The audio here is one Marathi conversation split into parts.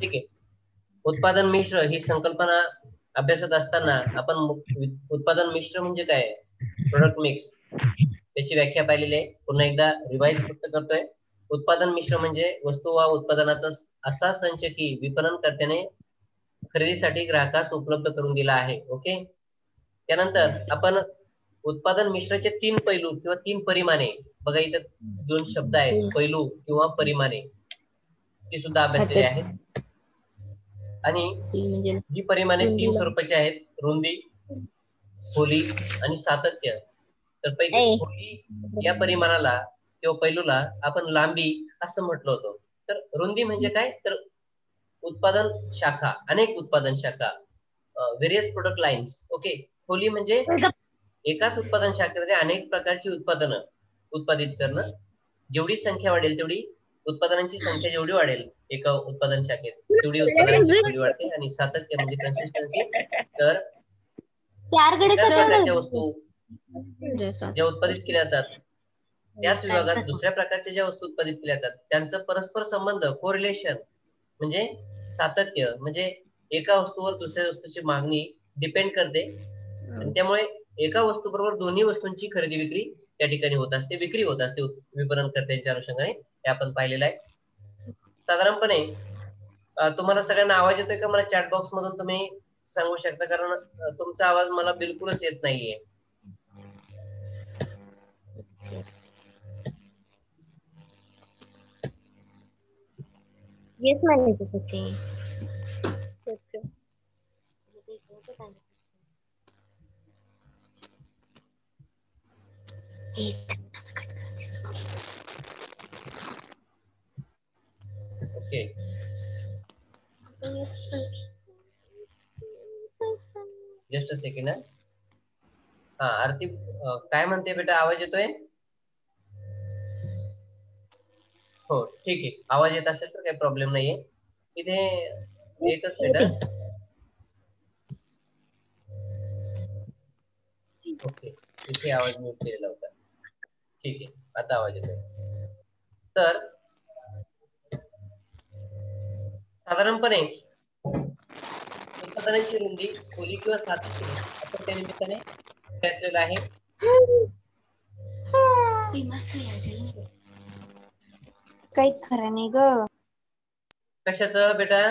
ठीक आहे. उत्पादन मिश्र ही संकल्पना अभ्यासत असताना आपण उत्पादन मिश्र म्हणजे काय, प्रोडक्ट मिक्स, त्याची व्याख्या पाहिलेली आहे. पुन्हा एकदा रिवाइज फक्त करतोय. उत्पादन मिश्र म्हणजे वस्तू वा उत्पादनाचा असा संच की विपणनकर्त्याने खरेदीसाठी ग्राहकास उपलब्ध करून दिला आहे. ओके. त्यानंतर आपण उत्पादन मिश्राचे 3 पैलू किंवा 3 परिमाणे, बघा इथं 2 शब्द आहेत, पैलू किंवा परिमाणे, ती सुद्धा अभ्यासलेली आहेत. आणि ही परिमाणे 3 स्वरूपाची आहेत, रुंदी, खोली आणि सातत्य. तर पैकी खोली या परिमाणाला किंवा पैलूला आपण लांबी असं म्हटलं होतं. तर रुंदी म्हणजे काय, तर उत्पादन शाखा, अनेक उत्पादन शाखा, व्हेरियस प्रोडक्ट लाईन्स. ओके. खोली म्हणजे एकाच उत्पादन शाखेमध्ये अनेक प्रकारची उत्पादनं उत्पादित करणं. जेवढी संख्या वाढेल तेवढी उत्पादनांची संख्या जेवढी वाढेल एका उत्पादन शाखेत तेवढी उत्पादनांची खोली वाढते. आणि सातत्य म्हणजे कन्सिस्टन्सी. तर एकाच प्रकारच्या वस्तू ज्या उत्पादित केल्या जातात त्याच विभागात दुसऱ्या प्रकारच्या ज्या वस्तू उत्पादित केल्या जातात त्यांचं परस्पर संबंध, कोरिलेशन म्हणजे सातत्य, म्हणजे एका वस्तूवर दुसऱ्या वस्तूची मागणी डिपेंड करते आणि त्यामुळे एका वस्तूबरोबर दोन्ही वस्तूंची खरेदी विक्री त्या ठिकाणी होत असते, विक्री होत असते विपणनकर्त्यांच्या अनुषंगाने. हे आपण पाहिलेलं आहे. साधारणपणे तुम्हाला सगळ्यांना आवाज येतोय का, मला चॅट बॉक्स मधून तुम्ही सांगू शकता, कारण तुमचा आवाज मला बिलकुलच येत नाहीये. येस म्हणायचं Sachin. Okay. Just a second. हा आरती, काय म्हणते बेटा, आवाज येतोय? हो ठीक आहे, आवाज येत असेल तर काही प्रॉब्लेम नाहीये. इथे एकच मिनिट. ओके, इथे आवाज म्यूट केलेला होता. ठीक आहे, आता आवाज येतोय. तर साधारणपणे उत्पादनांची रुंदी, खोली किंवा सातत्य आपण त्या निमित्ताने असलेलं आहे. काही खरं नाही ग. कशाचं बेटा?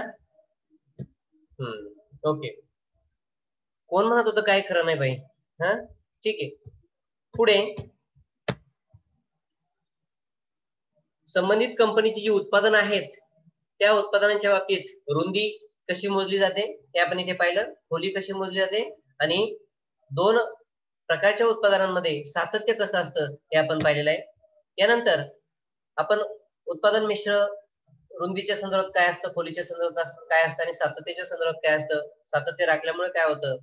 ओके. कोण म्हणत होतं काय खरं नाही बाई? हा ठीक आहे. पुढे संबंधित कंपनीची जी उत्पादन आहेत त्या उत्पादनांच्या बाबतीत रुंदी कशी मोजली जाते हे आपण इथे पाहिलं, खोली कशी मोजली जाते आणि 2 प्रकारच्या उत्पादनांमध्ये सातत्य कसं असतं हे आपण पाहिलेलं आहे. यानंतर आपण उत्पादन मिश्र रुंदीच्या संदर्भात काय असतं, खोलीच्या संदर्भात काय असतं आणि सातत्याच्या संदर्भात काय असतं, सातत्य राखल्यामुळे काय होतं,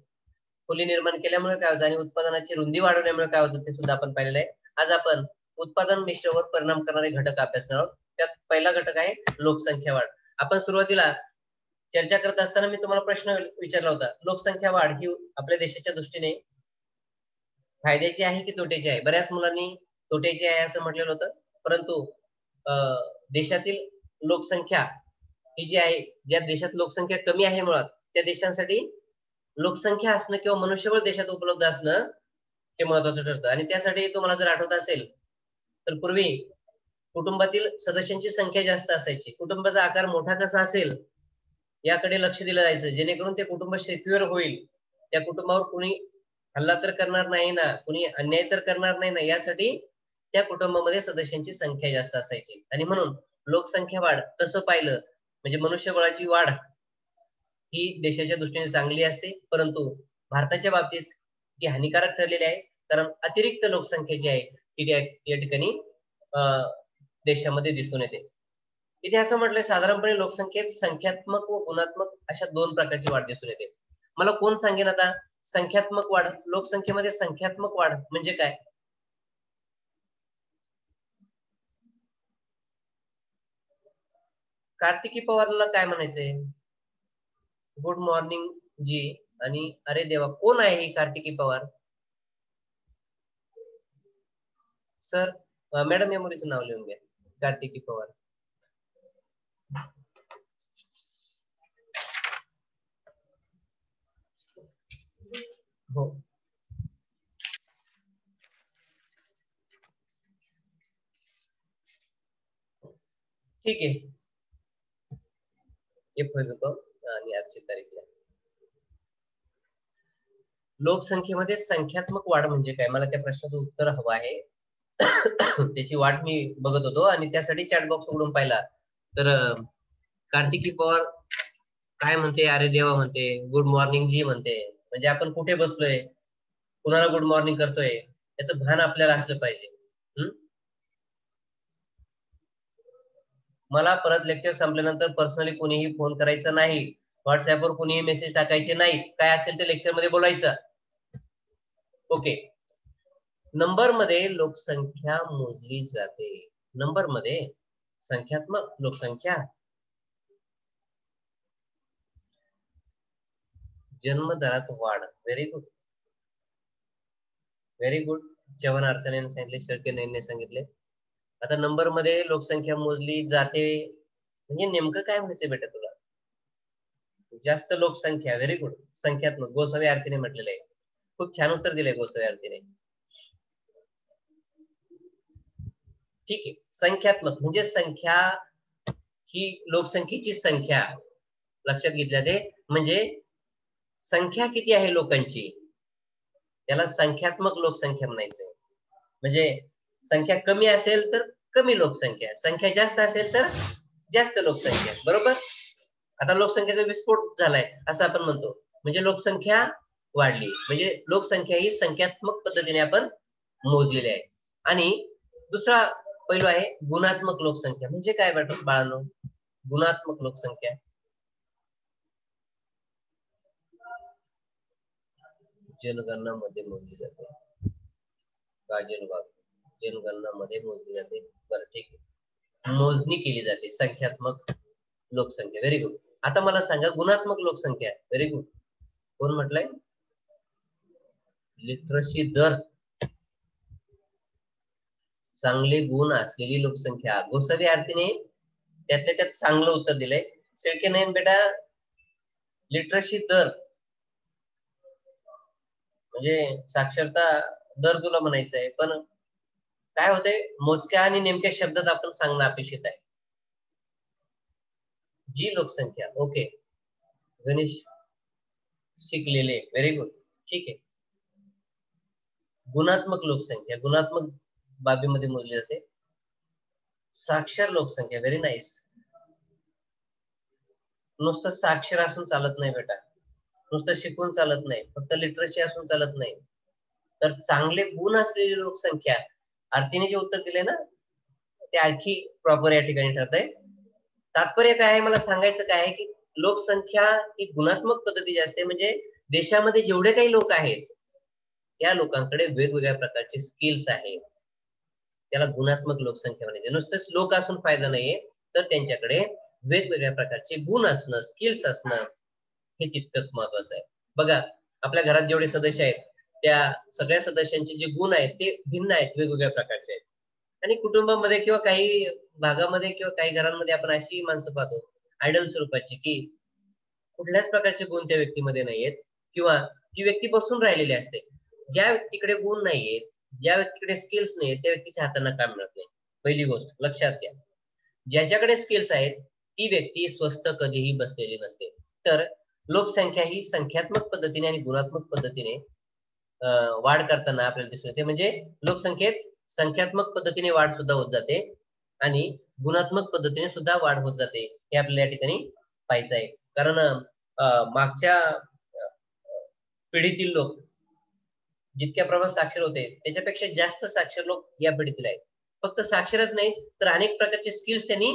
खोली निर्माण केल्यामुळे काय होतं आणि उत्पादनाची रुंदी वाढवल्यामुळे काय होतं ते सुद्धा आपण पाहिलेलं आहे. आज आपण उत्पादन मिश्रावर परिणाम करणारे घटक अभ्यासणार आहोत. त्यात पहिला घटक आहे लोकसंख्या वाढ. आपण सुरुवातीला चर्चा करत असताना मी तुम्हाला प्रश्न विचारला होता, लोकसंख्या वाढ ही आपल्या देशाच्या दृष्टीने फायद्याची आहे की तोट्याची आहे? बऱ्याच मुलांनी तोट्याची आहे असं म्हटलेलं होतं. परंतु देशातील लोकसंख्या ही जी आहे, ज्या देशात लोकसंख्या कमी आहे मुळात त्या देशांसाठी लोकसंख्या असणं किंवा मनुष्यबळ देशात उपलब्ध असणं हे महत्वाचं ठरतं. आणि त्यासाठी तुम्हाला जर आठवत असेल तर पूर्वी कुटुंबातील सदस्यांची संख्या जास्त असायची. कुटुंबाचा आकार मोठा कसा असेल याकडे लक्ष दिलं जायचं, जेणेकरून ते कुटुंब शेतीवर होईल, त्या कुटुंबावर कुणी हल्ला तर करणार नाही ना, कुणी अन्याय तर करणार नाही ना, यासाठी त्या कुटुंबामध्ये सदस्यांची संख्या जास्त असायची. आणि म्हणून लोकसंख्या वाढ तसं पाहिलं म्हणजे मनुष्यबळाची वाढ ही देशाच्या दृष्टीने चांगली असते, परंतु भारताच्या बाबतीत ती हानिकारक ठरलेली आहे. कारण अतिरिक्त लोकसंख्या जी आहे ती या ठिकाणी देशामध्ये दिसून येते. इथे असं म्हटलंय साधारणपणे लोकसंख्येत संख्यात्मक व गुणात्मक अशा 2 प्रकारची वाढ दिसून येते. मला कोण सांगेन आता संख्यात्मक वाढ, लोकसंख्येमध्ये संख्यात्मक वाढ म्हणजे काय? कार्तिकी पवारला काय म्हणायचंय? गुड मॉर्निंग जी. आणि अरे देवा, कोण आहे ही कार्तिकी पवार? सर, मॅडम या मुलीचं नाव लिहून घ्या, कार्तिकी पवार. हो, ठीक आहे. हे बघतो आणि आजची तारीख आहे. लोकसंख्येमध्ये संख्यात्मक वाढ म्हणजे काय? मला त्या प्रश्नाचं उत्तर हवं आहे. त्याची वाट मी बघत होतो आणि त्यासाठी चॅट बॉक्स उघडून पाहिला तर कार्तिकी पवार काय म्हणते, अरे देवा म्हणते, गुड मॉर्निंग जी म्हणते. म्हणजे आपण कुठे बसलोय, कुणाला गुड मॉर्निंग करतोय याचं भान आपल्याला असलं पाहिजे. मला परत लेक्चर संपल्यानंतर पर्सनली कोणीही फोन करायचा नाही, व्हॉट्सअपवर कोणीही मेसेज टाकायचे नाही, काय असेल ते लेक्चर मध्ये बोलायचं. ओके. नंबर मध्ये लोकसंख्या मोजली जाते. नंबर मध्ये संख्यात्मक लोकसंख्या, जन्मदरात वाढ. Very good, very good. Chavan अर्चनेने सांगितले, शेळके नाईने सांगितले. आता नंबर मध्ये लोकसंख्या मोजली जाते म्हणजे नेमकं काय म्हणायचं बेटा तुला? जास्त लोकसंख्या. Very good. संख्यात्मक, गोसावी आरतीने म्हटलेलं आहे. खूप छान उत्तर दिलंय गोसावी आरतीने. ठीक आहे. संख्यात्मक म्हणजे संख्या ही लोकसंख्येची संख्या लक्षात घेतल्या ते म्हणजे संख्या किती आहे लोकांची त्याला संख्यात्मक लोकसंख्या म्हणायचंय. म्हणजे संख्या कमी असेल तर कमी लोकसंख्या, संख्या जास्त असेल तर जास्त लोकसंख्या. बरोबर. आता लोकसंख्येचा विस्फोट झालाय असं आपण म्हणतो, म्हणजे लोकसंख्या वाढली. म्हणजे लोकसंख्या ही संख्यात्मक पद्धतीने आपण मोजलेली आहे. आणि दुसरा पैलू आहे गुणात्मक लोकसंख्या. म्हणजे काय बाळांनो? गुणात्मक लोकसंख्या जनगणनामध्ये मोजली जाते. जनगणनामध्ये मोजली जाते. बरं, ठीक आहे. मोजणी केली जाते संख्यात्मक लोकसंख्या. Very good. आता मला सांगा गुणात्मक लोकसंख्या. Very good. कोण म्हटलंय? लिटरसी दर, चांगले गुण असलेली लोकसंख्या. गोसावी आरतीने त्यातल्या त्यात चांगलं उत्तर दिलंय. शेळके नाईन बेटा लिटरसी दर म्हणजे साक्षरता दर तुला म्हणायचं आहे, पण काय होतंय मोजक्या आणि नेमक्या शब्दात आपण सांगणं अपेक्षित आहे. जी लोकसंख्या. ओके गणेश शिकलेले. Very good. ठीक आहे. गुणात्मक लोकसंख्या गुणात्मक बाबीमध्ये मोजली जाते. साक्षर लोकसंख्या. Very nice. नुसतं साक्षर असून चालत नाही बेटा, नुसतं शिकून चालत नाही, फक्त लिटरसी असून चालत नाही, तर चांगले गुण असलेली लोकसंख्या. आरतीने जे उत्तर दिले ना ते आणखी प्रॉपर या ठिकाणी ठरतंय. तात्पर्य काय आहे मला सांगायचं काय आहे की लोकसंख्या ही गुणात्मक पद्धतीची असते. म्हणजे देशामध्ये जेवढे काही लोक आहेत त्या लोकांकडे वेगवेगळ्या प्रकारचे स्किल्स आहेत, त्याला गुणात्मक लोकसंख्या म्हणायचे. नुसतंच लोक असून फायदा नाहीये, तर त्यांच्याकडे वेगवेगळ्या प्रकारचे गुण असणं, स्किल्स असणं हे तितकंच महत्वाचं आहे. बघा आपल्या घरात जेवढे सदस्य आहेत त्या सगळ्या सदस्यांचे जे गुण आहेत ते भिन्न आहेत, वेगवेगळ्या प्रकारचे आहेत. आणि कुटुंबामध्ये किंवा काही भागामध्ये किंवा काही घरांमध्ये आपण अशी माणसं पाहतो आयडल स्वरूपाची की कुठल्याच प्रकारचे गुण त्या व्यक्तीमध्ये नाहीयेत किंवा ती व्यक्ती बसून राहिलेली असते. ज्या व्यक्तीकडे गुण नाहीयेत, ज्या व्यक्तीकडे स्किल्स नाहीयेत त्या व्यक्तीच्या हातांना काम मिळत नाही. पहिली गोष्ट लक्षात घ्या. ज्याच्याकडे स्किल्स आहेत ती व्यक्ती स्वस्थ कधीही बसलेली नसते. तर लोकसंख्या ही संख्यात्मक पद्धतीने आणि गुणात्मक पद्धतीने वाढ करताना आपल्याला दिसून येते. म्हणजे लोकसंख्येत संख्यात्मक पद्धतीने वाढ सुद्धा होत जाते आणि गुणात्मक पद्धतीने सुद्धा वाढ होत जाते. हे आपल्याला या ठिकाणी पाहायचं आहे. कारण मागच्या पिढीतील लोक जितक्या प्रमाणात साक्षर होते त्याच्यापेक्षा जास्त साक्षर लोक या पिढीतील आहेत. फक्त साक्षरच नाही तर अनेक प्रकारचे स्किल्स त्यांनी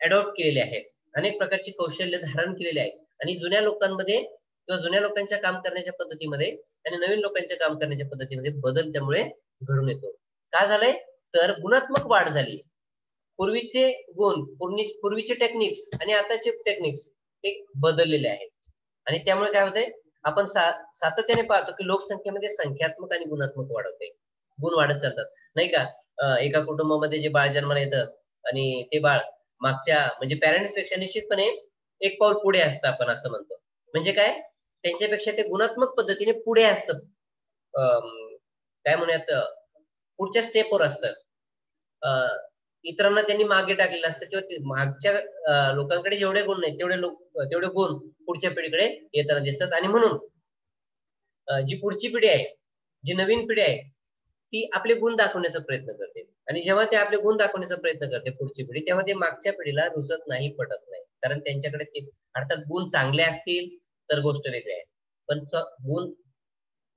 अडॉप्ट केलेले आहेत, अनेक प्रकारची कौशल्य धारण केलेले आहेत. आणि जुन्या लोकांमध्ये किंवा जुन्या लोकांच्या काम करण्याच्या पद्धतीमध्ये आणि नवीन लोकांच्या काम करण्याच्या पद्धतीमध्ये बदल त्यामुळे घडून येतो. का झालंय तर गुणात्मक वाढ झाली. पूर्वीचे गुण, पूर्वीचे टेक्निक्स आणि आताचे टेक्निक्स ते बदललेले आहेत. आणि त्यामुळे काय होतंय आपण सातत्याने पाहतो की लोकसंख्येमध्ये संख्यात्मक आणि गुणात्मक वाढ होते. गुण वाढत चालतात नाही का. एका कुटुंबामध्ये जे बाळ जन्माला येतं आणि ते बाळ मागच्या म्हणजे पॅरेंट्स पेक्षा निश्चितपणे एक पाऊल पुढे असतं आपण असं म्हणतो. म्हणजे काय त्यांच्यापेक्षा ते गुणात्मक पद्धतीने पुढे असतात, काय म्हणूयात, पुढच्या स्टेपवर असतात. इतरांना त्यांनी मागे टाकलेलं असतं किंवा मागच्या लोकांकडे जेवढे गुण नाही तेवढे गुण पुढच्या पिढीकडे येताना दिसतात. आणि म्हणून जी पुढची पिढी आहे, जी नवीन पिढी आहे, ती आपले गुण दाखवण्याचा प्रयत्न करते. आणि जेव्हा ते आपले गुण दाखवण्याचा प्रयत्न करते पुढची पिढी, तेव्हा ते मागच्या पिढीला रुचत नाही, पटत नाही. कारण त्यांच्याकडे ते अर्थात गुण चांगले असतील तर गोष्ट वेगळी आहे, पण गुण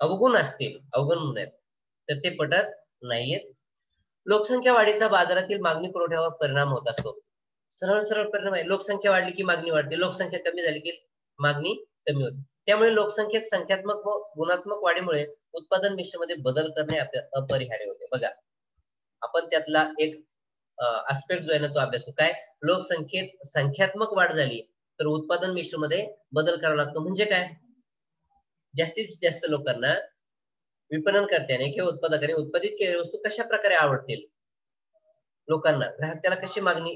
अवगुण असतील, अवगुण आहेत, तर ते पटत नाहीयेत. लोकसंख्या वाढीचा बाजारातील मागणी पुरवठ्यावर परिणाम होत असतो. सरळ सरळ परिणाम आहे. लोकसंख्या वाढली की मागणी वाढते, लोकसंख्या कमी झाली की मागणी कमी होते. त्यामुळे लोकसंख्येत संख्यात्मक व गुणात्मक वाढीमुळे उत्पादन मिश्रमध्ये बदल करणे अपरिहार्य होते. बघा, आपण त्यातला एक आस्पेक्ट जो आहे ना तो अभ्यासू. काय? लोकसंख्येत संख्यात्मक वाढ झाली तर उत्पादन मिश्रमध्ये बदल करावा लागतो. म्हणजे काय? जास्तीत जास्त लोकांना विपणनकर्त्याने किंवा उत्पादकाने उत्पादित केलेली वस्तू कशा प्रकारे आवडतील लोकांना, ग्राहक त्याला कशी मागणी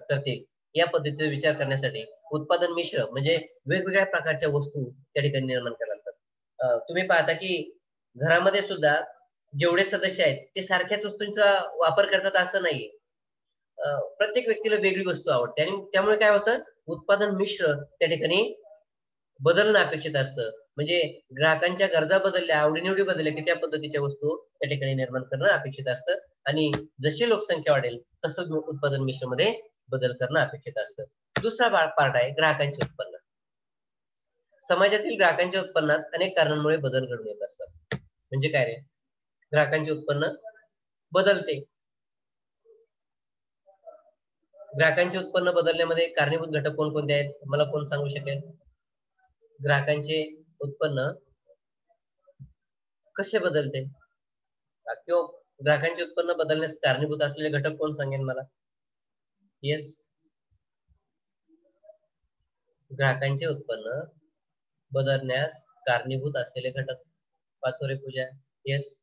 करतील, या पद्धतीचा विचार करण्यासाठी उत्पादन मिश्र म्हणजे वेगवेगळ्या प्रकारच्या वस्तू त्या ठिकाणी निर्माण करायला लागतात. तुम्ही पाहता की घरामध्ये सुद्धा जेवढे सदस्य आहेत ते सारख्याच वस्तूंचा वापर करतात असं नाहीये. प्रत्येक व्यक्तीला वेगळी वस्तू आवडते आणि त्यामुळे काय होतं, उत्पादन मिश्र त्या ठिकाणी बदलणं अपेक्षित असतं. म्हणजे ग्राहकांच्या गरजा बदलल्या, आवडीनिवडी बदलल्या की त्या पद्धतीच्या वस्तू त्या ठिकाणी निर्माण करणं अपेक्षित असतं. आणि जशी लोकसंख्या वाढेल तसं उत्पादन मिश्रमध्ये बदल करणं अपेक्षित असतं. दुसरा पार्ट आहे ग्राहकांचे उत्पन्न. समाजातील ग्राहकांच्या उत्पन्नात अनेक कारणांमुळे बदल घडून येत असतात. म्हणजे काय रे? ग्राहकांचे उत्पन्न बदलते. ग्राहकांचे उत्पन्न बदलण्यामध्ये कारणीभूत घटक कोणकोणते आहेत? मला कोण सांगू शकेल? ग्राहकांचे उत्पन्न कसे बदलते किंवा ग्राहकांचे उत्पन्न बदलण्यास कारणीभूत असलेले घटक कोण सांगेल मला? येस, ग्राहकांचे उत्पन्न बदलण्यास कारणीभूत असलेले घटक. पाचोरे पूजा. येस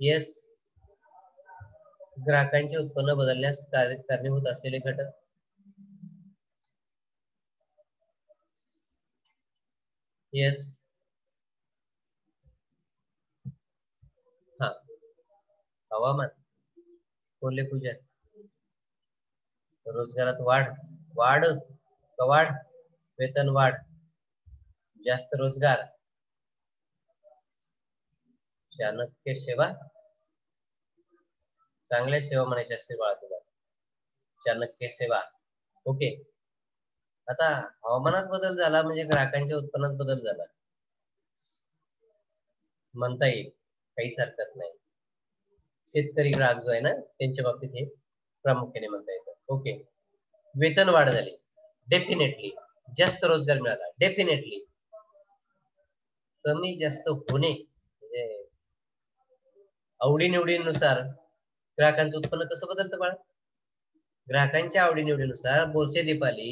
येस, ग्राहकांचे उत्पन्न बदलण्यास कारणीभूत असलेले घटक. येस. हा, हवामान. कोल्हे पूजा. रोजगारात वाढ कवाढ, वेतन वाढ, जास्त रोजगार, चाणक्य सेवा. चांगल्या सेवा म्हणायच्या असतील बाळा तुला, चाणक्य सेवा. ओके. आता हवामानात बदल झाला म्हणजे ग्राहकांच्या उत्पन्नात बदल झाला म्हणता येईल, काहीच हरकत नाही. शेतकरी ग्राहक जो आहे ना त्यांच्या बाबतीत हे प्रामुख्याने म्हणता येतं. ओके. वेतन वाढ झाली, डेफिनेटली. जास्त रोजगार मिळाला, डेफिनेटली. कमी जास्त होणे म्हणजे आवडीनिवडीनुसार ग्राहकांचं उत्पन्न कसं बदलतं बाळा? ग्राहकांच्या आवडीनिवडीनुसार, बोरसे दीपाली,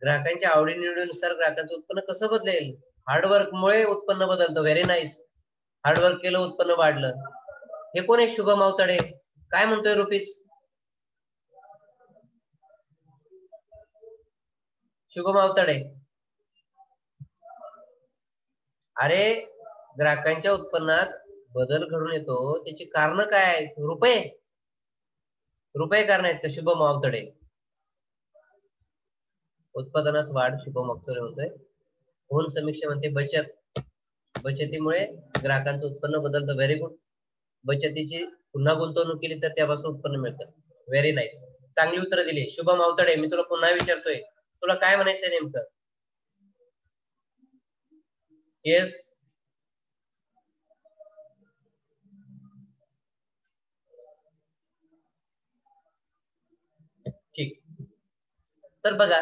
ग्राहकांच्या आवडीनिवडीनुसार ग्राहकांचं उत्पन्न कसं बदलेल? हार्डवर्कमुळे उत्पन्न बदलतं. Very nice. हार्डवर्क केलं, उत्पन्न वाढलं. हे कोण आहे? शुभम अवतडे. काय म्हणतोय रुपीज? शुभम अवतडे. अरे, ग्राहकांच्या उत्पन्नात बदल घडून येतो त्याची कारण काय आहेत? रुपये कारण आहेत का? शुभम अवतडे. उत्पादनात वाढ शुभम अवतडे होतोय. होऊन समीक्षा म्हणते बचत. बचतीमुळे ग्राहकांचं उत्पन्न बदलतं. Very good. बचतीची पुन्हा गुंतवणूक केली तर त्यापासून उत्पन्न मिळतं. Very nice. चांगली उत्तर दिली शुभम अवतडे. मी तुला पुन्हा विचारतोय, तुला काय म्हणायचंय नेमकं? येस. ठीक. तर बघा,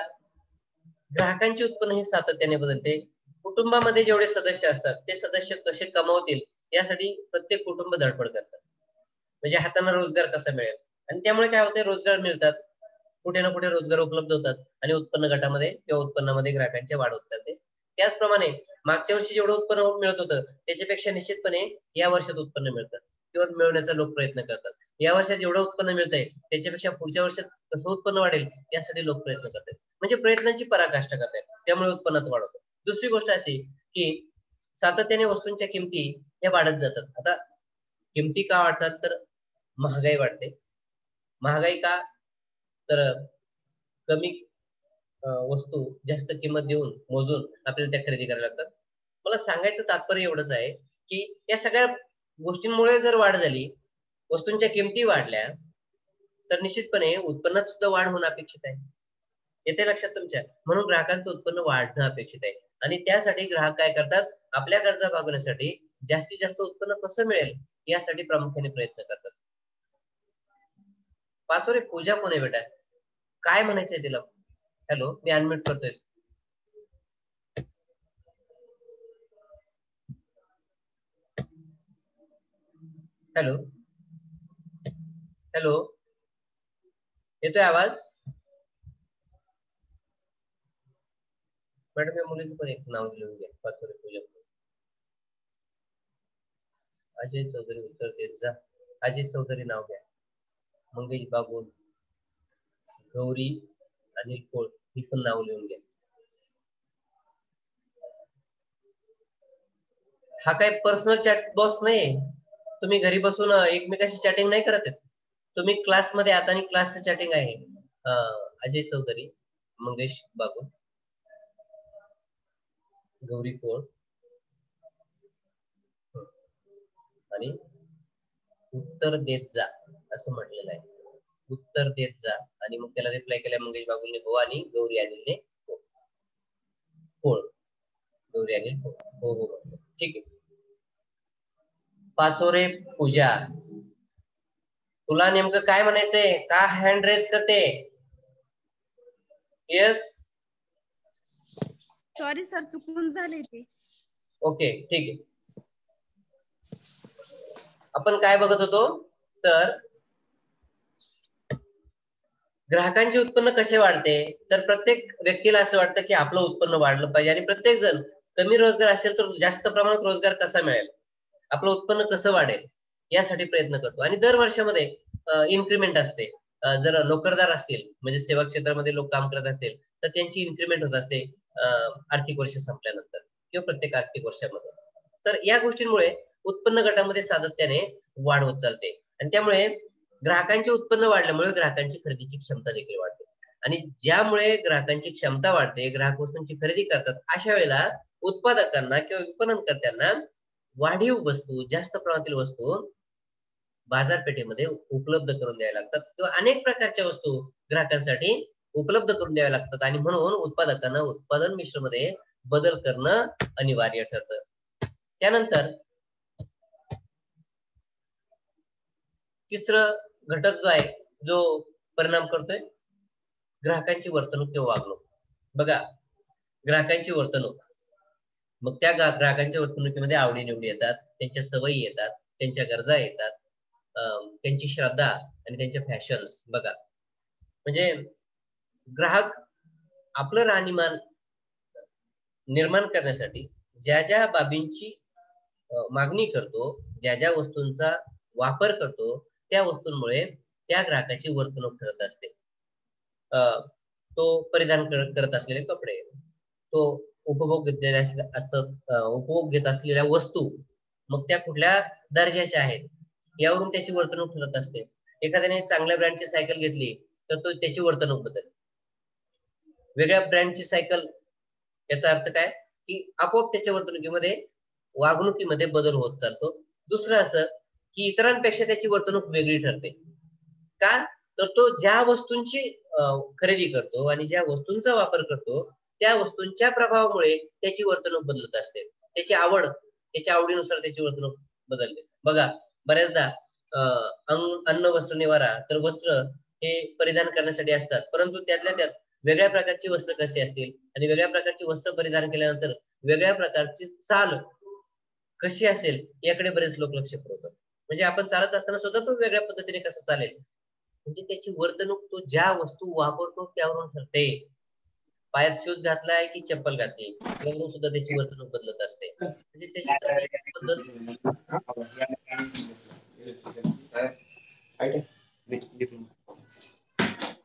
ग्राहकांचे उत्पन्न हे सातत्याने बदलते. कुटुंबामध्ये जेवढे सदस्य असतात ते सदस्य कसे कमावतील यासाठी प्रत्येक कुटुंब धडपड करतात. म्हणजे हातांना रोजगार कसा मिळेल, आणि त्यामुळे काय होते, रोजगार मिळतात, कुठे ना कुठे रोजगार उपलब्ध होतात आणि उत्पन्न गटामध्ये किंवा उत्पन्नामध्ये ग्राहकांची वाढ होत जाते. त्याचप्रमाणे मागच्या वर्षी जेवढं उत्पन्न मिळत होतं त्याच्यापेक्षा निश्चितपणे या वर्षात उत्पन्न मिळतं किंवा मिळवण्याचा लोक प्रयत्न करतात. या वर्षात जेवढं उत्पन्न मिळतंय त्याच्यापेक्षा पुढच्या वर्षात कसं उत्पन्न वाढेल यासाठी लोक प्रयत्न करतात. म्हणजे प्रयत्नांची पराकाष्ठा करतात, त्यामुळे उत्पन्नात वाढ होते. दुसरी गोष्ट अशी की सातत्याने वस्तूंच्या किमती हे वाढत जातात. आता किमती का वाढतात तर महागाई वाढते. महागाई का तर कमी वस्तू जास्त किंमत देऊन मोजून आपल्याला त्या खरेदी कराव्या लागतात. मला सांगायचं तात्पर्य एवढंच आहे की या सगळ्या गोष्टींमुळे जर वाढ झाली, वस्तूंच्या किमती वाढल्या, तर निश्चितपणे उत्पन्नात सुद्धा वाढ होणं अपेक्षित आहे. येते लक्षात तुमच्या? म्हणून ग्राहकांचं उत्पन्न वाढणं अपेक्षित आहे आणि त्यासाठी ग्राहक काय करतात? आपल्या गरजा भागवण्यासाठी जास्तीत जास्त उत्पन्न कसं मिळेल यासाठी प्रामुख्याने प्रयत्न करतात. पाचोरे पूजा कोण आहे बेटा? काय म्हणायचंय तिला? हॅलो, मी अनम्यूट करतोय. हॅलो हॅलो, येतोय आवाज? मॅडम या मुलीचं पण एक नाव लिहून घ्या. पाचोरे पूजा. अजय चौधरी उत्तर देत जा. अजय चौधरी नाव घ्या. मंगेश बागुल, गौरी, अनिल कोळ ही पण नाव लिहून घ्या. हा काय पर्सनल चॅट बॉक्स नाही. तुम्ही घरी बसून एकमेकांशी चॅटिंग नाही करत आहेत. तुम्ही क्लासमध्ये आहात आणि क्लासचं चॅटिंग आहे. अजय चौधरी, मंगेश बागुल, गौरी कोळ आणि उत्तर देत जा असं म्हटलेलं आहे. उत्तर देत जा आणि मग त्याला रिप्लाय केला मंगेश बागुलने हो आणि गौरी अनिलने हो. कोळ, गौरी अनिल हो. हो हो ठीक आहे. पाचोरे पूजा, तुला नेमकं काय म्हणायचंय? का हँड रेज करते? येस. सॉरी सर, चुकून झाले ते. ओके ठीक आहे. आपण काय बघत होतो तर ग्राहकांचे उत्पन्न कसे वाढते? तर प्रत्येक व्यक्तीला असं वाटतं की आपलं उत्पन्न वाढलं पाहिजे आणि प्रत्येक जण कमी रोजगार असेल तर जास्त प्रमाणात रोजगार कसा मिळेल, आपलं उत्पन्न कसं वाढेल यासाठी प्रयत्न करतो. आणि दर वर्षामध्ये इन्क्रीमेंट असते. जर नोकरदार असतील म्हणजे सेवा क्षेत्रामध्ये लोक काम करत असतील तर त्यांची इन्क्रीमेंट होत असते आर्थिक वर्ष संपल्यानंतर किंवा प्रत्येक आर्थिक वर्षामध्ये. तर या गोष्टींमुळे उत्पन्न गटामध्ये सातत्याने वाढ होत चालते आणि त्यामुळे ग्राहकांचे उत्पन्न वाढल्यामुळे ग्राहकांची खरेदीची क्षमता देखील वाढते आणि ज्यामुळे ग्राहकांची क्षमता वाढते, ग्राहक वस्तूंची खरेदी करतात, अशा वेळेला उत्पादकांना किंवा विपणनकर्त्यांना वाढीव वस्तू, जास्त प्रमाणातील वस्तू बाजारपेठेमध्ये उपलब्ध करून द्याव्या लागतात किंवा अनेक प्रकारच्या वस्तू ग्राहकांसाठी उपलब्ध करून द्याव्या लागतात आणि म्हणून उत्पादकांना उत्पादन मिश्रमध्ये बदल करणं अनिवार्य ठरतं. त्यानंतर तिसरं घटक जो आहे जो परिणाम करतोय ग्राहकांची वर्तणूक किंवा वागणूक. बघा, ग्राहकांची वर्तणूक, मग त्या ग्राहकांच्या वर्तणुकीमध्ये आवडीनिवडी येतात, त्यांच्या सवयी येतात, त्यांच्या गरजा येतात, त्यांची श्रद्धा आणि त्यांच्या फॅशन्स. बघा, म्हणजे ग्राहक आपलं राहणीमान निर्माण करण्यासाठी ज्या ज्या बाबींची मागणी करतो, ज्या ज्या वस्तूंचा वापर करतो, त्या वस्तूंमुळे त्या ग्राहकाची वर्तणूक ठरत असते. तो परिधान करत असलेले कपडे, तो उपभोग घेत असलेल्या वस्तू, मग त्या कुठल्या दर्जाच्या आहेत यावरून त्याची वर्तणूक ठरत असते. एखाद्याने चांगल्या ब्रँडची सायकल घेतली तर तो त्याची वर्तणूक बदल. वेगळ्या ब्रँडची सायकल, याचा अर्थ काय की आपोआप त्याच्या वर्तणुकीमध्ये वागणुकीमध्ये बदल होत चालतो. दुसरं असं की इतरांपेक्षा त्याची वर्तणूक वेगळी ठरते. का तर तो ज्या वस्तूंची खरेदी करतो आणि ज्या वस्तूंचा वापर करतो त्या वस्तूंच्या प्रभावामुळे त्याची वर्तणूक बदलत असते. त्याची आवड, त्याच्या आवडीनुसार त्याची वर्तणूक बदलते. बघा, बऱ्याचदा अन्न वस्त्र निवारा, तर वस्त्र हे परिधान करण्यासाठी असतात, परंतु त्यातल्या त्यात वेगळ्या प्रकारची वस्त्र कशी असतील आणि वेगळ्या प्रकारची वस्त्र परिधान केल्यानंतर वेगळ्या प्रकारची चाल कशी असेल याकडे बरेच लोक लक्ष पुरवतात. म्हणजे आपण चालत असताना सुद्धा तो वेगळ्या पद्धतीने कसं चालेल, म्हणजे त्याची वर्तणूक तो ज्या वस्तू वापरतो त्यावरून ठरते. पायात शूज घातलाय की चप्पल घातली यावरून सुद्धा त्याची वर्तणूक बदलत असते. म्हणजे त्याची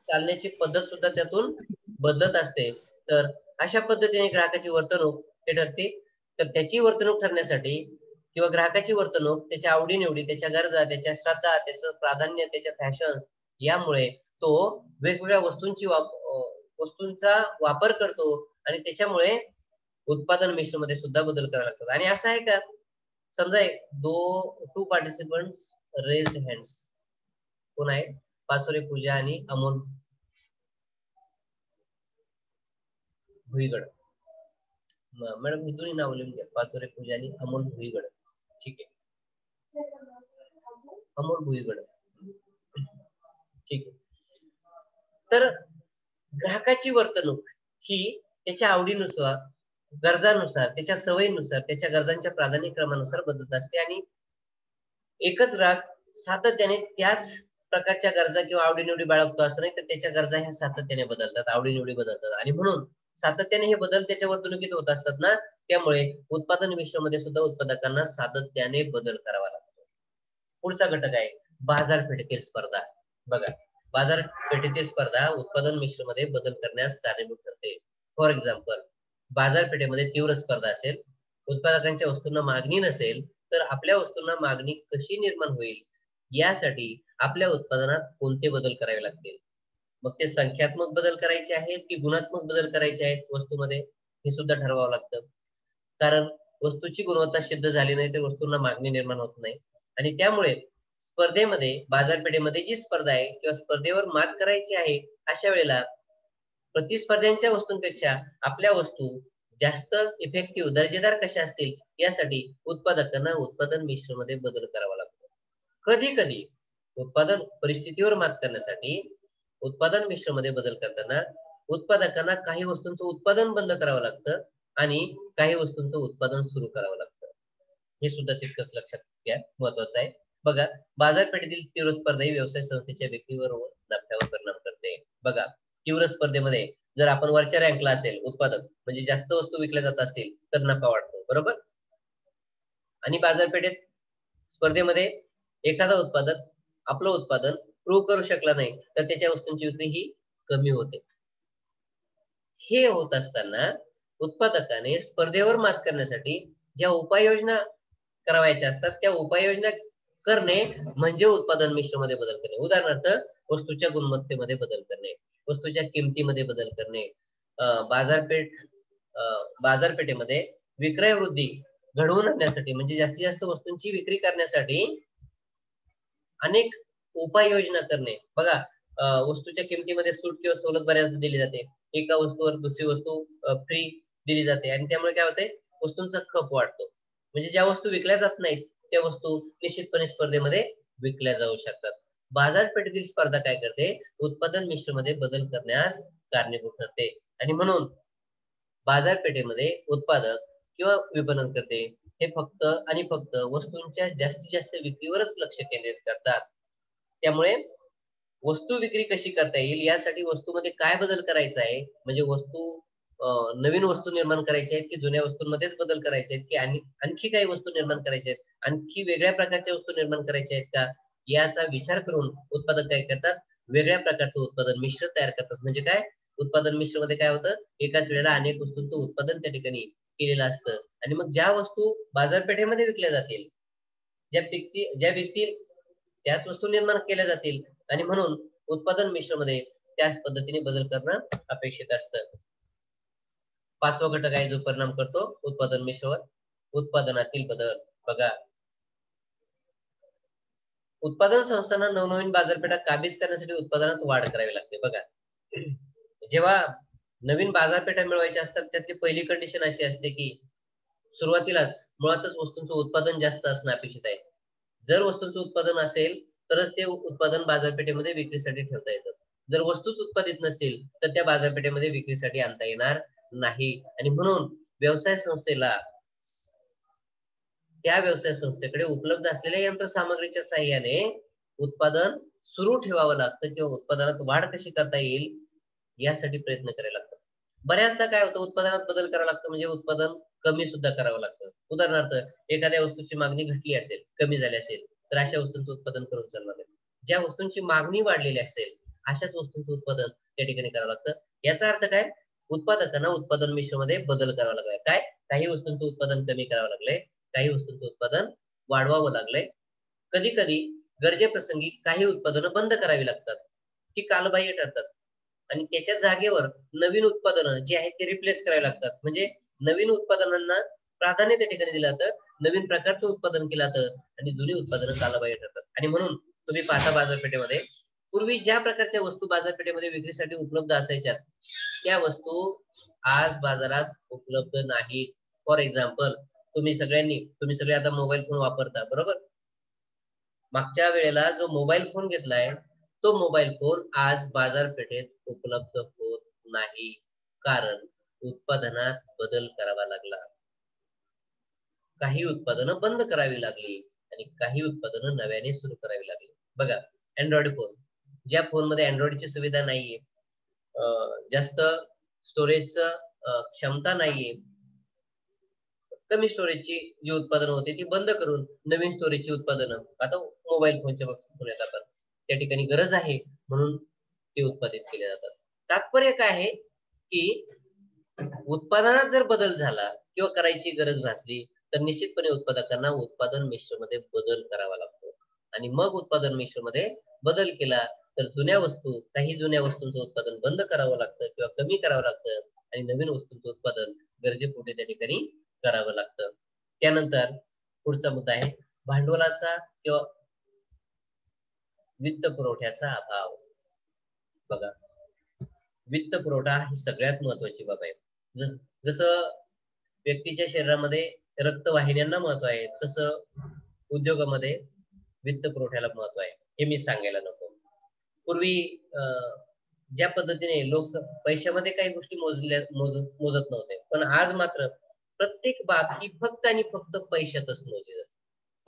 चालण्याची पद्धत सुद्धा त्यातून बदलत असते, तर अशा पद्धतीने ग्राहकाची वर्तणूक हे ठरते. तर त्याची वर्तणूक ठरण्यासाठी किंवा ग्राहकाची वर्तणूक त्याच्या आवडीनिवडी, त्याच्या गरजा, त्याच्या श्रद्धा, त्याचं प्राधान्य, त्याच्या फॅशन्स यामुळे तो वेगवेगळ्या वस्तूंचा वापर करतो आणि त्याच्यामुळे उत्पादन मिश्रमध्ये सुद्धा बदल करावे लागतात. आणि असं आहे का, समजा टू पार्टिसिपंट्स रेज्ड हँड्स. कोण आहे? पाचोरे पूजा आणि अमोल भुईगड. मॅडम ही दोन्ही नाव लिहून घ्या, पाचोरे पूजा आणि अमोल भुईगड. ठीक आहे, अमोल भुईगड. ठीक आहे. तर ग्राहकाची वर्तणूक ही त्याच्या आवडीनुसार, गरजानुसार, त्याच्या सवयीनुसार, त्याच्या गरजांच्या प्राधान्यक्रमानुसार बदलत असते आणि एकच ग्राहक सातत्याने त्याच प्रकारच्या गरजा किंवा आवडीनिवडी बाळगतो असं नाही, तर त्याच्या गरजा ह्या सातत्याने बदलतात, आवडीनिवडी बदलतात आणि म्हणून सातत्याने हे बदल त्याच्या वर्तणुकीत होत असतात ना, त्यामुळे उत्पादन मिश्रमध्ये सुद्धा उत्पादकांना सातत्याने बदल करावा लागतो. पुढचा घटक आहे बाजारपेठेतील स्पर्धा. बघा, बाजारपेठेतील स्पर्धा उत्पादन मिश्रमध्ये बदल करण्यास कारणीभूत ठरते. फॉर एक्झाम्पल, बाजारपेठेमध्ये तीव्र स्पर्धा असेल, उत्पादकांच्या वस्तूंना मागणी नसेल, तर आपल्या वस्तूंना मागणी कशी निर्माण होईल यासाठी आपल्या उत्पादनात कोणते बदल करावे लागतील. मग ते संख्यात्मक बदल करायचे आहेत की गुणात्मक बदल करायचे आहेत वस्तूमध्ये, हे सुद्धा ठरवावं लागतं. कारण वस्तूची गुणवत्ता सिद्ध झाली नाही तर वस्तूंना मागणी निर्माण होत नाही आणि त्यामुळे स्पर्धेमध्ये, बाजारपेठेमध्ये जी स्पर्धा आहे किंवा स्पर्धेवर मात करायची आहे, अशा वेळेला प्रतिस्पर्ध्यांच्या वस्तूंपेक्षा आपल्या वस्तू जास्त इफेक्टिव्ह, दर्जेदार कशा असतील यासाठी उत्पादकांना उत्पादन मिश्रमध्ये बदल करावा लागतो. कधी कधी उत्पादन परिस्थितीवर मात करण्यासाठी उत्पादन मिश्रमध्ये बदल करताना उत्पादकांना काही वस्तूंचं उत्पादन बंद करावं लागतं आणि काही वस्तूंचं उत्पादन सुरू करावं लागतं. हे सुद्धा तितकंच लक्षात घ्या, महत्वाचं आहे. बघा, बाजारपेठेतील तीव्र स्पर्धा ही व्यवसाय संस्थेच्या विक्रीवर व नफ्यावर परिणाम करते. बघा, तीव्र स्पर्धेमध्ये जर आपण वरच्या रँकला असेल उत्पादक, म्हणजे जास्त वस्तू विकल्या जात असतील तर नफा वाढतो, बरोबर. आणि बाजारपेठेत स्पर्धेमध्ये एखादा उत्पादक आपलं उत्पादन प्रूव्ह करू शकला नाही तर त्याच्या वस्तूंची विक्री ही कमी होते. हे होत असताना उत्पादकाने स्पर्धेवर मात करण्यासाठी ज्या उपाययोजना करावायच्या असतात त्या उपाययोजना करणे म्हणजे उत्पादन मिश्रमध्ये बदल करणे. उदाहरणार्थ, वस्तूच्या गुणवत्तेमध्ये बदल करणे, वस्तूच्या किमतीमध्ये बदल करणे, बाजारपेठेमध्ये विक्रय वृद्धी घडवून आणण्यासाठी, म्हणजे जास्तीत जास्त वस्तूंची विक्री करण्यासाठी अनेक उपाययोजना करणे. बघा, वस्तूच्या किमतीमध्ये सूट किंवा सवलत बऱ्याचदा दिली जाते, एका वस्तूवर दुसरी वस्तू फ्री दिली जाते आणि त्यामुळे काय होते, वस्तूंचा खप वाढतो. म्हणजे ज्या वस्तू विकल्या जात नाहीत त्या वस्तू निश्चितपणे स्पर्धेमध्ये विकल्या जाऊ शकतात. बाजारपेठेतील स्पर्धा काय करते, उत्पादन मिश्रमध्ये बदल करण्यास कारणीभूत ठरते आणि म्हणून बाजारपेठेमध्ये उत्पादक किंवा विपणन करते हे फक्त आणि फक्त वस्तूंच्या जास्तीत जास्त विक्रीवरच लक्ष केंद्रित करतात. त्यामुळे वस्तू विक्री कशी करता येईल यासाठी वस्तूमध्ये काय बदल करायचा आहे, म्हणजे नवीन वस्तू निर्माण करायच्या आहेत की जुन्या वस्तूंमध्येच बदल करायचे आहेत की आणखी काही वस्तू निर्माण करायच्या आहेत, आणखी वेगळ्या प्रकारच्या वस्तू निर्माण करायच्या आहेत का, याचा विचार करून उत्पादक काय करतात, वेगळ्या प्रकारचं उत्पादन मिश्र तयार करतात. म्हणजे काय, उत्पादन मिश्र मध्ये काय होतं, एकाच वेळेला अनेक वस्तूंचं उत्पादन त्या ठिकाणी केलेलं असतं आणि मग ज्या वस्तू बाजारपेठेमध्ये विकल्या जातील, ज्या विकतील त्याच वस्तू निर्माण केल्या जातील आणि म्हणून उत्पादन मिश्रमध्ये त्याच पद्धतीने बदल करणं अपेक्षित असतं. पाचवा घटक आहे जो परिणाम करतो उत्पादन मिश्रवर, उत्पादनातील बदल. बघा, उत्पादन संस्थांना नवनवीन बाजारपेठा काबीज करण्यासाठी उत्पादनात वाढ करावी लागते. बघा, जेव्हा नवीन बाजारपेठा मिळवायच्या असतात त्यातली पहिली कंडिशन अशी असते की सुरुवातीलाच मुळातच वस्तूंचं उत्पादन जास्त असणं अपेक्षित आहे. जर वस्तूंचं उत्पादन असेल तरच ते उत्पादन बाजारपेठेमध्ये विक्रीसाठी ठेवता येतं. जर वस्तूच उत्पादित नसतील तर त्या बाजारपेठेमध्ये विक्रीसाठी आणता येणार नाही आणि म्हणून त्या व्यवसाय संस्थेकडे उपलब्ध असलेल्या यंत्रसामग्रीच्या साहाय्याने उत्पादन सुरू ठेवावं लागतं किंवा उत्पादनात वाढ कशी करता येईल यासाठी प्रयत्न करायला लागतात. बऱ्याचदा काय होतं, उत्पादनात बदल करावा लागतं म्हणजे उत्पादन कमी सुद्धा करावं लागतं. उदाहरणार्थ, एखाद्या वस्तूची मागणी घटली असेल, कमी झाली असेल तर अशा वस्तूंचं उत्पादन करून चालणार नाही. ज्या वस्तूंची मागणी वाढलेली असेल अशाच वस्तूंचं उत्पादन त्या ठिकाणी करावं लागतं. याचा अर्थ काय? उत्पादकांना उत्पादन मिश्रणामध्ये बदल करावा लागलाय. काय? काही वस्तूंचं उत्पादन कमी करावं लागलंय, काही वस्तूंचं उत्पादन वाढवावं लागलंय. कधी कधी गरजेप्रसंगी काही उत्पादनं बंद करावी लागतात, ती कालबाह्य ठरतात आणि त्याच्या जागेवर नवीन उत्पादनं जी आहेत ते रिप्लेस करावी लागतात. म्हणजे नवीन उत्पादनांना प्राधान्य त्या ठिकाणी दिलं जातं, नवीन प्रकारचं उत्पादन केलं जातं आणि जुनी उत्पादनं कालबाह्य ठरतात. आणि म्हणून तुम्ही पाहता बाजारपेठेमध्ये पूर्वी ज्या प्रकारच्या वस्तू बाजारपेठेमध्ये विक्रीसाठी उपलब्ध असायच्या त्या वस्तू आज बाजारात उपलब्ध नाहीत. फॉर एक्झाम्पल, तुम्ही सगळे आता मोबाईल फोन वापरता, बरोबर? मागच्या वेळेला जो मोबाईल फोन घेतलाय तो मोबाईल फोन आज बाजारपेठेत उपलब्ध होत नाही, कारण उत्पादनात बदल करावा लागला. काही उत्पादनं बंद करावी लागली आणि काही उत्पादनं नव्याने सुरू करावी लागली. बघा, अँड्रॉइड फोन, ज्या फोनमध्ये अँड्रॉइडची सुविधा नाहीये, जास्त स्टोरेजचं क्षमता नाहीये, कमी स्टोरेजची जी उत्पादनं होती ती बंद करून नवीन स्टोरेजची उत्पादनं आता मोबाईल फोनच्या बाबतीत बोलूयात आपण, त्या ठिकाणी गरज आहे म्हणून ते उत्पादित केले जातात. तात्पर्य काय आहे की उत्पादनात जर बदल झाला किंवा करायची गरज भासली तर निश्चितपणे उत्पादकांना उत्पादन मिश्रमध्ये बदल करावा लागतो आणि मग उत्पादन मिश्रमध्ये बदल केला तर काही जुन्या वस्तूंचं उत्पादन बंद करावं लागतं किंवा कमी करावं लागतं आणि नवीन वस्तूंचं उत्पादन गरजेपोटी त्या ठिकाणी करावं लागतं. त्यानंतर पुढचा मुद्दा आहे भांडवलाचा किंवा वित्त पुरवठ्याचा अभाव. बघा, वित्त पुरवठा ही सगळ्यात महत्वाची बाब आहे. जसं व्यक्तीच्या शरीरामध्ये रक्तवाहिन्यांना महत्व आहे तसं उद्योगामध्ये वित्त पुरवठ्याला महत्व आहे, हे मी सांगायला नको. पूर्वी ज्या पद्धतीने लोक पैशामध्ये काही गोष्टी मोजत नव्हते, पण आज मात्र प्रत्येक बाब ही फक्त आणि फक्त पैशातच मोजली जाते.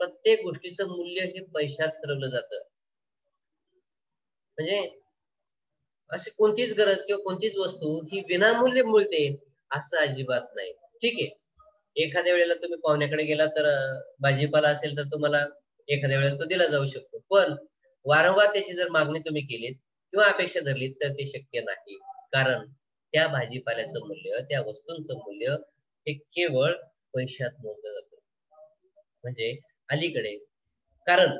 प्रत्येक गोष्टीचं मूल्य हे पैशात ठरवलं जातं. म्हणजे अशी कोणतीच गरज किंवा कोणतीच वस्तू ही विनामूल्य मिळते असं अजिबात नाही. ठीक आहे, एखाद्या वेळेला तुम्ही पाहुण्याकडे गेला तर भाजीपाला असेल तर तुम्हाला एखाद्या वेळेला तो दिला जाऊ शकतो, पण वारंवार त्याची जर मागणी तुम्ही केलीत किंवा अपेक्षा धरलीत तर ते शक्य नाही, कारण त्या भाजीपाल्याचं मूल्य, त्या वस्तूंचं मूल्य हे केवळ पैशात मोजलं जातं. म्हणजे अलीकडे, कारण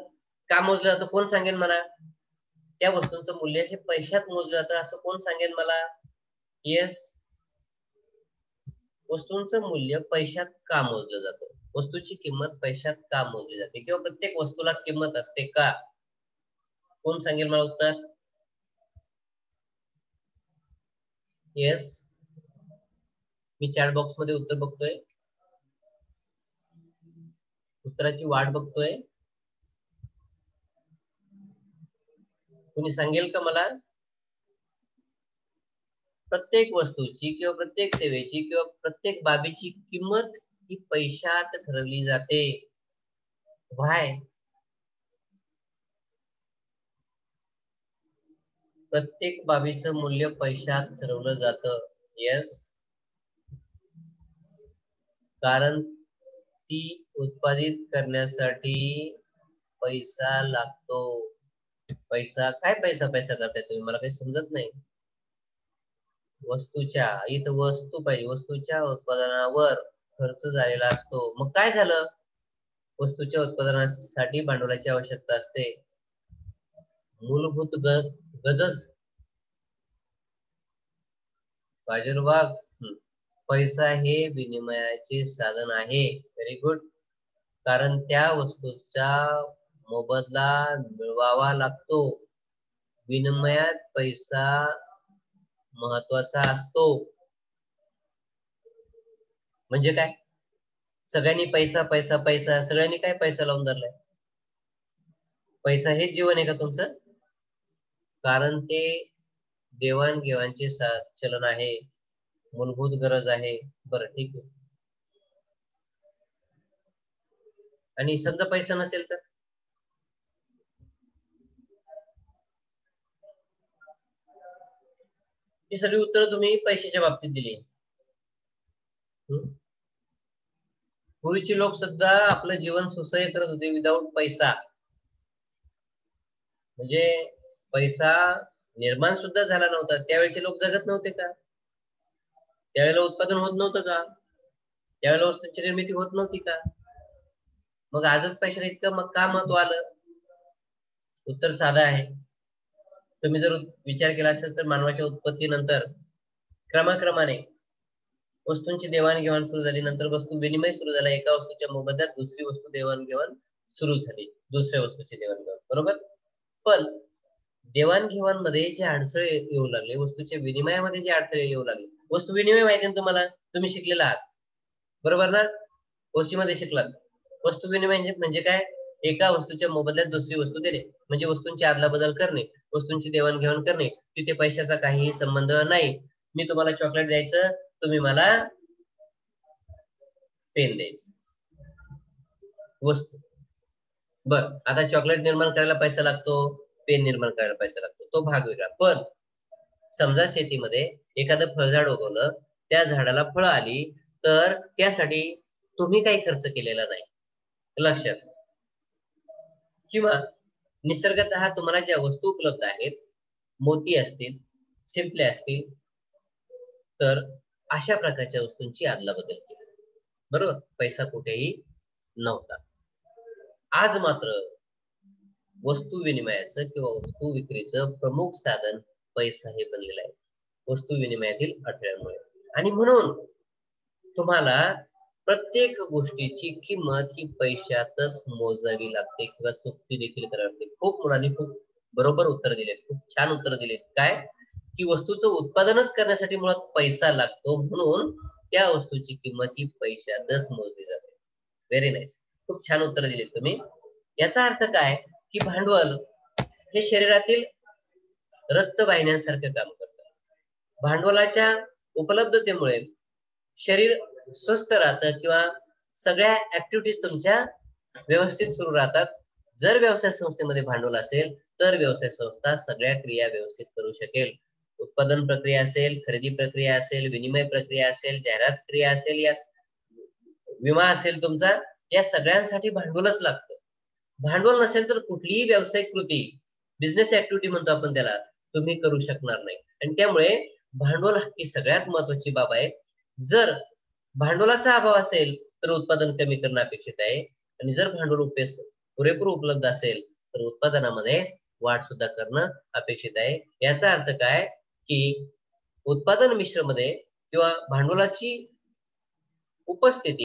का मोजलं जातं कोण सांगेल मला? त्या वस्तूंचं मूल्य हे पैशात मोजलं जातं असं कोण सांगेल मला? येस, वस्तूंचं मूल्य पैशात का मोजलं जातं? वस्तूची किंमत पैशात का मोजली जाते किंवा प्रत्येक वस्तूला किंमत असते का? कोण सांगेल मला उत्तर? येस, मी चॅट बॉक्स मध्ये उत्तर बघतोय, उत्तराची वाट बघतोय. कोणी सांगेल का मला? प्रत्येक वस्तूची किंवा प्रत्येक सेवेची किंवा प्रत्येक बाबीची किंमत ही पैशात ठरवली जाते. व्हाय? प्रत्येक बाबीचं मूल्य पैशात ठरवलं जातं. येस, कारण ती उत्पादित करण्यासाठी पैसा लागतो. पैसा काय पैसा करताय तुम्ही? मला काही समजत नाही. इथं वस्तू पाहिजे, वस्तूच्या उत्पादनावर खर्च झालेला असतो. मग काय झालं? वस्तूच्या उत्पादनासाठी भांडवलाची आवश्यकता असते. मूलभूत गरज पाहिजे वाघ. पैसा हे विनिमयाचे साधन आहे. Very good. कारण त्या वस्तूचा मोबदला मिळवावा लागतो. विनिमयात पैसा महत्वाचा असतो. म्हणजे काय? सगळ्यांनी पैसा पैसा पैसा, सगळ्यांनी काय पैसा लावून धरलाय? पैसा हेच जीवन आहे का तुमचं? कारण ते देवाणघेवाणचे चलन आहे, मूलभूत गरज आहे. बरं, ठीक आहे. आणि समजा पैसा नसेल तर? ही सगळी उत्तर तुम्ही पैशाच्या बाबतीत दिली. पूर्वीचे लोक सुद्धा आपलं जीवन सुसह्य करत होते विदाऊट पैसा. म्हणजे पैसा निर्माण सुद्धा झाला नव्हता, त्यावेळेचे लोक जगत नव्हते का? त्यावेळेला उत्पादन होत नव्हतं का? त्यावेळेला वस्तूंची निर्मिती होत नव्हती का? मग आजच पैशाला इतकं मग का महत्व आलं? उत्तर साधं आहे. तुम्ही जर विचार केला असेल तर मानवाच्या उत्पत्तीनंतर क्रमाक्रमाने वस्तूंची देवाणघेवाण सुरू झाली, नंतर वस्तू विनिमय सुरू झाला, एका वस्तूच्या मोबदल्यात दुसरी वस्तू देवाणघेवाण सुरू झाली, दुसऱ्या वस्तूची देवाणघेवाण, बरोबर? पण देवाणघेवाण मध्ये जे अडथळे येऊ लागले, वस्तूच्या विनिमयामध्ये जे अडथळे येऊ लागले, वस्तू विनिमय माहिती ना तुम्हाला, तुम्ही शिकलेला आहात, बरोबर ना? मध्ये शिकलात. वस्तू विनिमय म्हणजे काय? एका वस्तूच्या मोबदल्यात दुसरी वस्तू देणे, म्हणजे वस्तूंची आदलाबदल करणे, वस्तूंची देवाणघेवाण करणे, तिथे पैशाचा काहीही संबंध नाही. मी तुम्हाला चॉकलेट द्यायचं, तुम्ही मला पेन द्यायचं, वस्तू. बर, आता चॉकलेट निर्माण करायला पैसा लागतो, पेन निर्माण करायला पैसा लागतो, तो भाग वेगळा. पण समजा शेतीमध्ये एखादं फळझाड उगवलं, त्या झाडाला फळं आली, तर त्यासाठी तुम्ही काही खर्च केलेला नाही, लक्षात. किंवा निसर्गतः तुम्हाला ज्या वस्तू उपलब्ध आहेत, मोती असतील, शिंपले असतील, तर अशा प्रकारच्या वस्तूंची अदलाबदल केली, बरोबर? पैसा कुठेही नव्हता. आज मात्र वस्तू विनिमयाचं किंवा वस्तू विक्रीचं प्रमुख साधन पैसा हे बनलेलं आहे, वस्तू विनिमयातील अडथळ्यामुळे. आणि म्हणून तुम्हाला प्रत्येक गोष्टीची किंमत ही पैशातच मोजावी लागते किंवा चुकती देखील करावी लागते. खूप मुलांनी खूप बरोबर उत्तर दिलेत, खूप छान उत्तर दिलेत. काय की वस्तूचं उत्पादनच करण्यासाठी मुळात पैसा लागतो, म्हणून त्या वस्तूची किंमत ही पैशातच मोजली जाते. व्हेरी नाईस, खूप छान उत्तर दिलेत तुम्ही. याचा अर्थ काय की भांडवल हे शरीरातील रक्तवाहिन्यांसारखं काम करतं. भांडवलाच्या उपलब्धतेमुळे शरीर स्वस्थ राहतं किंवा सगळ्या ऍक्टिव्हिटीज तुमच्या व्यवस्थित सुरू राहतात. जर व्यवसाय संस्थेमध्ये भांडवल असेल तर व्यवसाय संस्था सगळ्या क्रिया व्यवस्थित करू शकेल. उत्पादन प्रक्रिया असेल, खरेदी प्रक्रिया असेल, विनिमय प्रक्रिया असेल, जाहिरात क्रिया असेल, या विमा असेल तुमचा, या सगळ्यांसाठी भांडवलच लागतं. भांडवल नसेल तर कुठलीही व्यावसायिक कृती, बिझनेस ऍक्टिव्हिटी म्हणतो आपण त्याला, तुम्ही करू शकणार नाही. आणि त्यामुळे भांडवल ही सगळ्यात महत्वाची बाब आहे. जर भांडवलाचा अभाव असेल तर उत्पादन कमी करणं अपेक्षित आहे, आणि जर भांडवल पुरेपूर उपलब्ध असेल तर उत्पादनामध्ये वाढ सुद्धा करणं अपेक्षित आहे. याचा अर्थ काय की उत्पादन मिश्रमध्ये किंवा भांडवलाची उपस्थिती